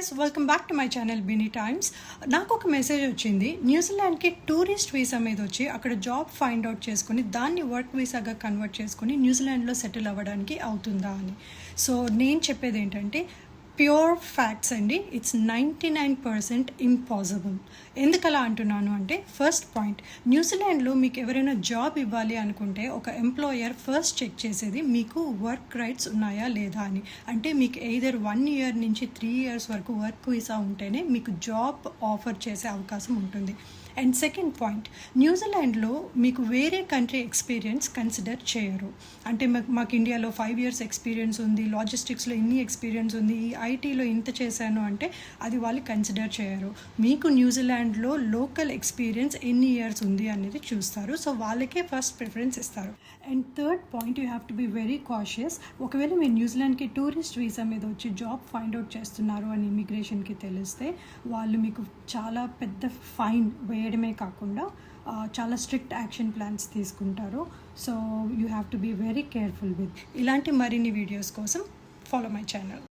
Guys, welcome back to my channel Bini Times. నాకు ఒక message వచ్చింది. న్యూజిలాండ్కి టూరిస్ట్ వీసా మీద వచ్చి అక్కడ జాబ్ ఫైండ్ అవుట్ చేసుకుని దాన్ని వర్క్ వీసాగా కన్వర్ట్ చేసుకుని న్యూజిలాండ్లో సెటిల్ అవ్వడానికి అవుతుందా అని. సో నేను చెప్పేది ఏంటంటే ప్యూర్ ఫ్యాక్ట్స్ అండి. It's 99% impossible. ఎందుకలా అంటున్నాను అంటే, ఫస్ట్ పాయింట్, న్యూజిలాండ్లో మీకు ఎవరైనా జాబ్ ఇవ్వాలి అనుకుంటే ఒక ఎంప్లాయర్ ఫస్ట్ చెక్ చేసేది మీకు వర్క్ రైట్స్ ఉన్నాయా లేదా అని. అంటే మీకు ఎయిదర్ 1 year నుంచి 3 years వరకు వర్క్ వీసా ఉంటేనే మీకు జాబ్ ఆఫర్ చేసే అవకాశం ఉంటుంది. అండ్ సెకండ్ పాయింట్, న్యూజిలాండ్లో మీకు వేరే కంట్రీ ఎక్స్పీరియన్స్ కన్సిడర్ చేయరు. అంటే మాకు ఇండియాలో 5 years ఎక్స్పీరియన్స్ ఉంది, లాజిస్టిక్స్లో ఇన్ని ఎక్స్పీరియన్స్ ఉంది, ఈ ఐటీలో ఇంత చేశాను అంటే అది వాళ్ళు కన్సిడర్ చేయరు. మీకు న్యూజిలాండ్లో లోకల్ ఎక్స్పీరియన్స్ ఎన్ని ఇయర్స్ ఉంది అనేది చూస్తారు. సో వాళ్ళకే ఫస్ట్ ప్రిఫరెన్స్ ఇస్తారు. And third point, you have to be very cautious. ఒకవేళ మీరు న్యూజిలాండ్కి టూరిస్ట్ వీసా మీద వచ్చి జాబ్ ఫైండ్ అవుట్ చేస్తున్నారు అని ఇమిగ్రేషన్కి తెలిస్తే వాళ్ళు మీకు చాలా పెద్ద ఫైన్ వేయడమే కాకుండా చాలా స్ట్రిక్ట్ యాక్షన్ ప్లాన్స్ తీసుకుంటారు. So you have to be very careful with. ఇలాంటి మరిన్ని వీడియోస్ కోసం ఫాలో మై ఛానల్.